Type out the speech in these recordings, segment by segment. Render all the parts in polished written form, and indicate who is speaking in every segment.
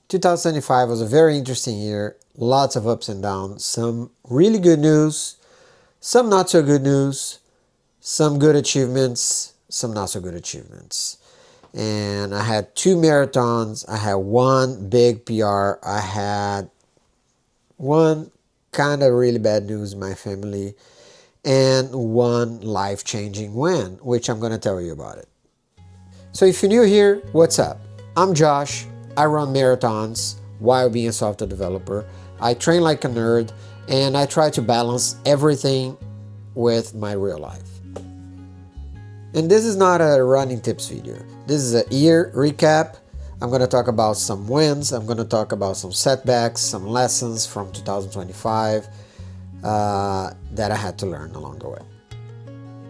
Speaker 1: 2025 was a very interesting year, lots of ups and downs, some really good news, some not so good news, some good achievements, some not so good achievements. And I had 2 marathons, I had one big PR, I had one kind of really bad news in my family, and one life-changing win, which I'm going to tell you about it. So if you're new here, what's up? I'm Josh. I run marathons while being a software developer. I train like a nerd, and I try to balance everything with my real life. And this is not a running tips video. This is a year recap. I'm going to talk about some wins. I'm going to talk about some setbacks, some lessons from 2025 that I had to learn along the way.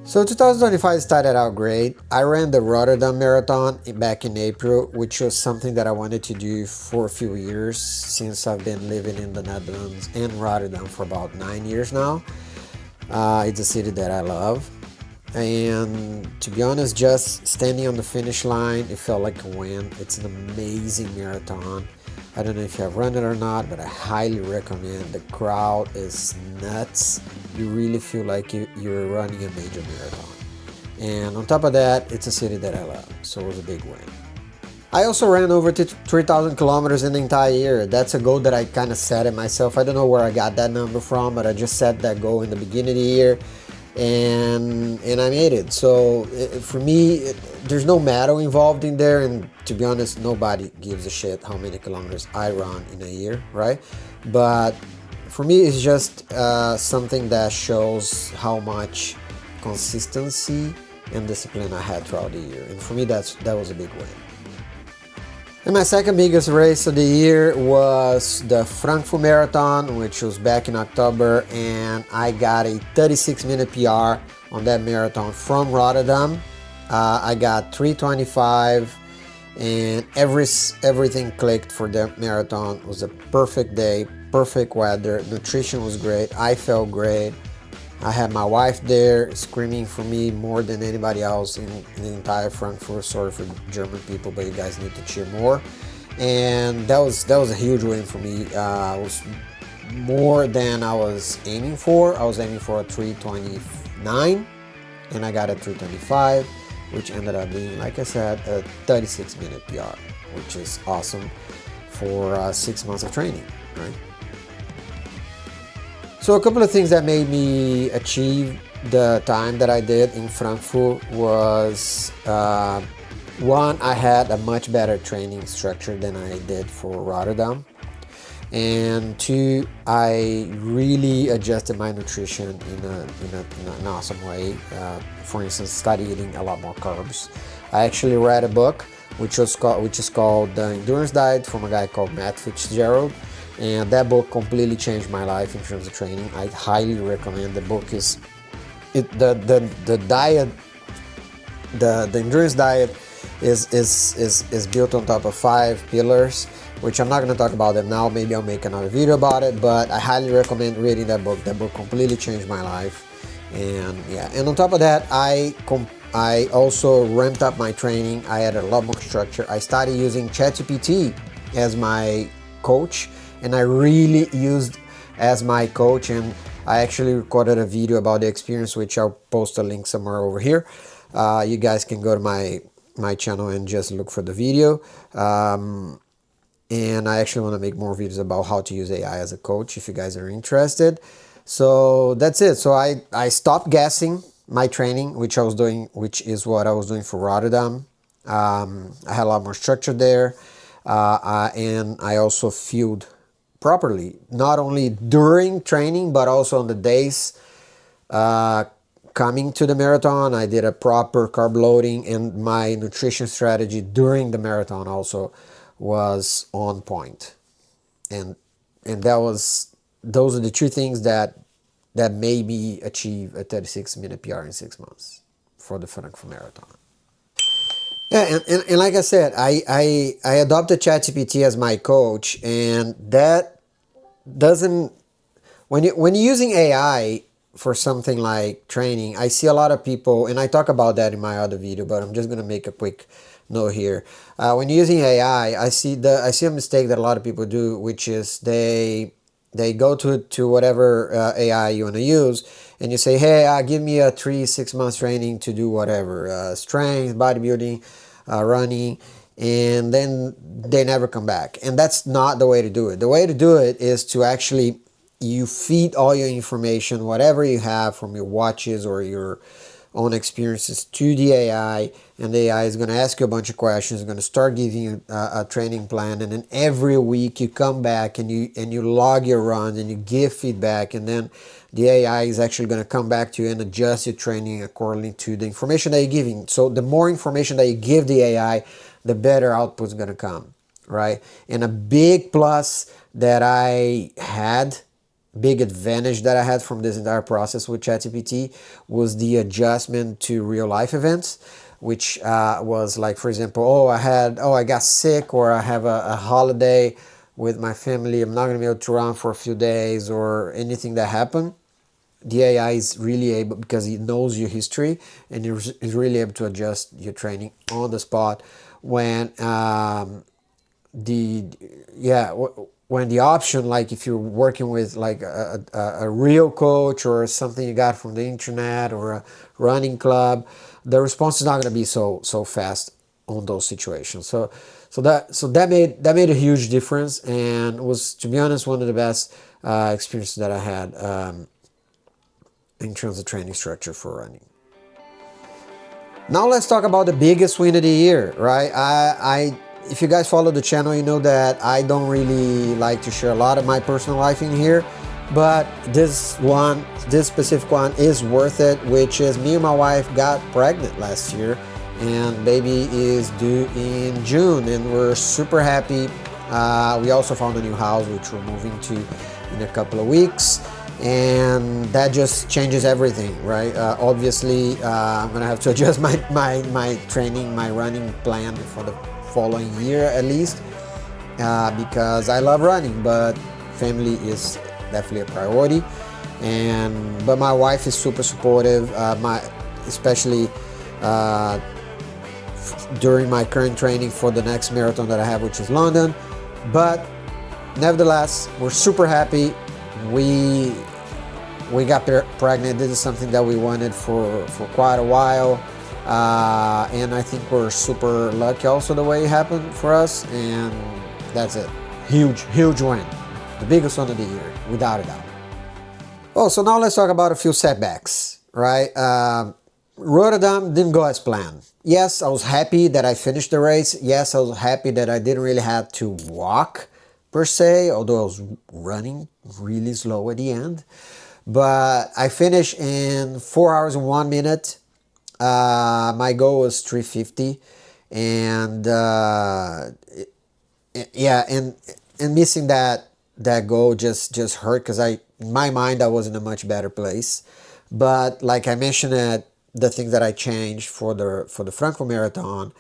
Speaker 1: So 2025 started out great. I ran the Rotterdam Marathon back in April, which was something that I wanted to do for a few years since I've been living in the Netherlands and Rotterdam for about 9 years now. It's a city that I love. And to be honest, just standing on the finish line, it felt like a win. It's an amazing marathon. I don't know if you have run it or not, but I highly recommend. The crowd is nuts. You really feel like you're running a major marathon. And on top of that, it's a city that I love, so it was a big win. I also ran over 3,000 kilometers in the entire year. That's a goal that I kind of set it myself. I don't know where I got that number from, but I just set that goal in the beginning of the year. And I made it. So for me, there's no medal involved in there, and to be honest, nobody gives a shit how many kilometers I run in a year, right? But for me, it's just something that shows how much consistency and discipline I had throughout the year, and for me, that was a big win. And my second biggest race of the year was the Frankfurt Marathon, which was back in October, and I got a 36-minute PR on that marathon from Rotterdam. I got 3:25, and everything clicked for that marathon. It was a perfect day, perfect weather, nutrition was great, I felt great. I had my wife there screaming for me more than anybody else in the entire Frankfurt. Sorry for German people, but you guys need to cheer more. And that was a huge win for me. It was more than I was aiming for. I was aiming for a 3:29, and I got a 3:25, which ended up being, like I said, a 36-minute PR, which is awesome for 6 months of training, right? So a couple of things that made me achieve the time that I did in Frankfurt was, one, I had a much better training structure than I did for Rotterdam. And two, I really adjusted my nutrition in an awesome way. For instance, started eating a lot more carbs. I actually read a book which is called The Endurance Diet from a guy called Matt Fitzgerald. And that book completely changed my life in terms of training. I highly recommend. The book is the diet, the endurance diet is built on top of 5 pillars, which I'm not going to talk about them now. Maybe I'll make another video about it, but I highly recommend reading that book. That book completely changed my life. And yeah, and on top of that, I also ramped up my training. I had a lot more structure. I started using ChatGPT as my coach, and I really used as my coach, and I actually recorded a video about the experience, which I'll post a link somewhere over here. You guys can go to my channel and just look for the video. And I actually want to make more videos about how to use AI as a coach if you guys are interested. So that's it. So I stopped guessing my training, which is what I was doing for Rotterdam. I had a lot more structure there, and I also fueled properly, not only during training but also on the days coming to the marathon. I did a proper carb loading, and my nutrition strategy during the marathon also was on point. And those are the 2 things that made me achieve a 36-minute PR in 6 months for the Frankfurt Marathon. Yeah, and like I said, I adopted ChatGPT as my coach, and that doesn't, when you're using AI for something like training, I see a lot of people, and I talk about that in my other video, but I'm just going to make a quick note here. When using AI, I see a mistake that a lot of people do, which is they go to whatever AI you want to use, and you say, hey, give me a 3-6 months training to do whatever, strength, bodybuilding, running, and then they never come back. And that's not the way to do it. The way to do it is to actually, you feed all your information, whatever you have from your watches or your own experiences, to the AI, and the AI is going to ask you a bunch of questions, going to start giving you a training plan, and then every week you come back and you log your runs and you give feedback, and then the AI is actually going to come back to you and adjust your training according to the information that you're giving. So the more information that you give the AI, the better output is going to come, right? And a big plus that I had, big advantage that I had from this entire process with ChatGPT, was the adjustment to real life events, which was like, for example, I got sick, or I have a holiday with my family, I'm not going to be able to run for a few days, or anything that happened. The AI is really able, because it knows your history, and is really able to adjust your training on the spot when the yeah when the option, like if you're working with like a real coach or something you got from the internet or a running club, the response is not going to be so fast on those situations. So that made a huge difference, and was, to be honest, one of the best experiences that I had in terms of training structure for running. Now let's talk about the biggest win of the year, right? If you guys follow the channel, you know that I don't really like to share a lot of my personal life in here, but this specific one is worth it, which is me and my wife got pregnant last year, and baby is due in June, and we're super happy. We also found a new house, which we're moving to in a couple of weeks, and that just changes everything, right? Obviously, I'm gonna have to adjust my training, my running plan for the following year at least, because I love running, but family is definitely a priority. But my wife is super supportive, especially during my current training for the next marathon that I have, which is London. But nevertheless, we're super happy. We got pregnant. This is something that we wanted for quite a while, and I think we're super lucky also the way it happened for us, and that's it. Huge win, the biggest one of the year, without a doubt. Oh, so now let's talk about a few setbacks, right? Rotterdam didn't go as planned. Yes, I was happy that I finished the race. Yes, I was happy that I didn't really have to walk per se, although I was running really slow at the end. But I finished in 4 hours and 1 minute. My goal was 350, and and missing that goal just hurt, because in my mind I was in a much better place. But like I mentioned, the things that I changed for the Frankfurt Marathon,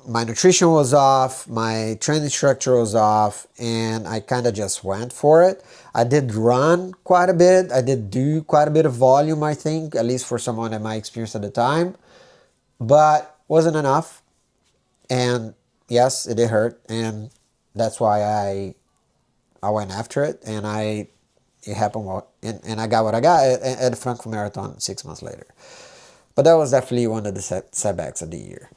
Speaker 1: my nutrition was off, my training structure was off, and I kind of just went for it. I did run quite a bit. I did do quite a bit of volume, I think, at least for someone in my experience at the time, but wasn't enough. And yes, it did hurt, and that's why I went after it, and it happened, and I got what I got at the Frankfurt Marathon 6 months later. But that was definitely one of the setbacks of the year.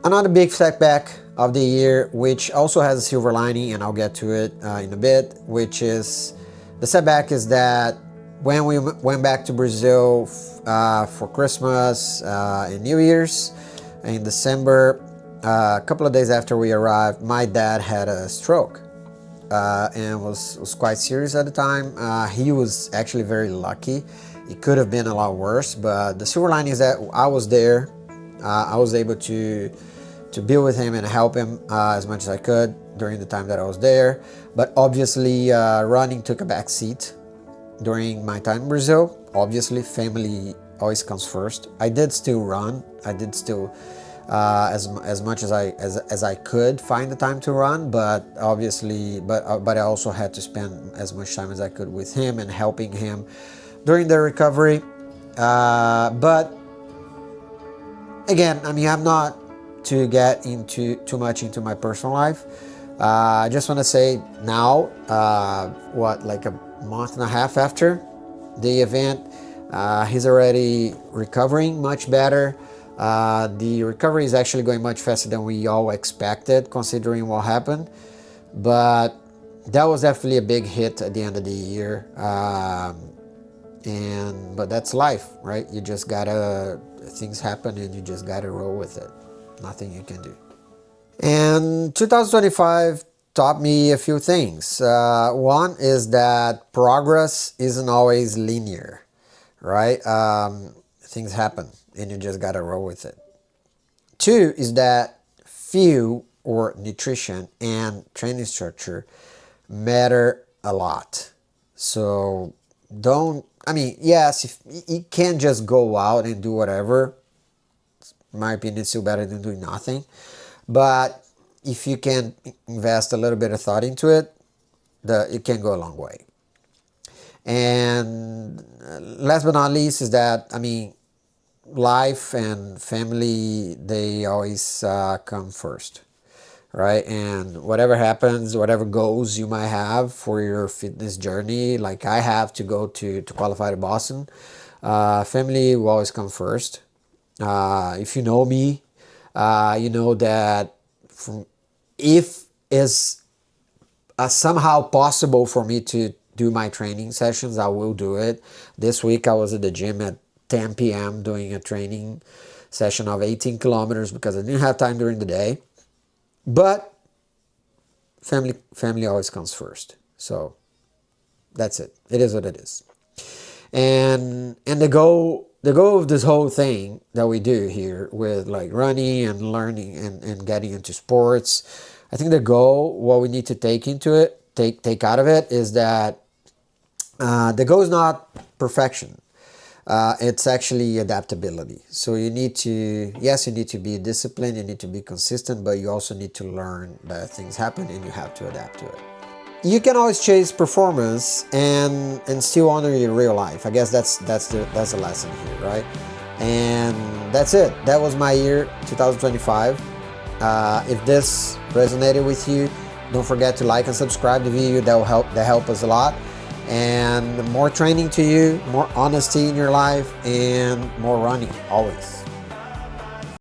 Speaker 1: Another big setback of the year, which also has a silver lining, and I'll get to it in a bit, which is the setback is that when we went back to Brazil for Christmas and New Year's in December, a couple of days after we arrived, my dad had a stroke, and was quite serious at the time. He was actually very lucky. It could have been a lot worse, but the silver lining is that I was there. I was able to be with him and help him as much as I could during the time that I was there. But obviously, running took a back seat during my time in Brazil. Obviously, family always comes first. I did still run. I did still as much as I could find the time to run. But obviously, but I also had to spend as much time as I could with him and helping him during the recovery. But again, I mean, I'm not to get into too much into my personal life. I just want to say now, like a month and a half after the event, he's already recovering much better. The recovery is actually going much faster than we all expected, considering what happened. But that was definitely a big hit at the end of the year. But that's life, right? You just gotta, things happen and you just gotta roll with it. Nothing you can do. And 2025 taught me a few things. One is that progress isn't always linear, right? Things happen and you just gotta roll with it. Two is that fuel or nutrition and training structure matter a lot. So yes, if you can't just go out and do whatever, in my opinion, it's still better than doing nothing. But if you can invest a little bit of thought into it, it can go a long way. And last but not least is that, life and family, they always come first, right? And whatever happens, whatever goals you might have for your fitness journey, like I have to go to qualify to Boston, family will always come first. If you know me, you know that if it's somehow possible for me to do my training sessions, I will do it. This week I was at the gym at 10 p.m. doing a training session of 18 kilometers because I didn't have time during the day. But family always comes first. So that's it. It is what it is. And the goal of this whole thing that we do here with like running and learning and getting into sports, I think the goal, what we need to take out of it is that the goal is not perfection. It's actually adaptability. So you need to be disciplined, you need to be consistent, but you also need to learn that things happen and you have to adapt to it. You can always chase performance and still honor your real life. I guess that's the lesson here, right? And that's it. That was my year, 2025. If this resonated with you, don't forget to like and subscribe the video. That help us a lot. And more training to you, more honesty in your life, and more running always.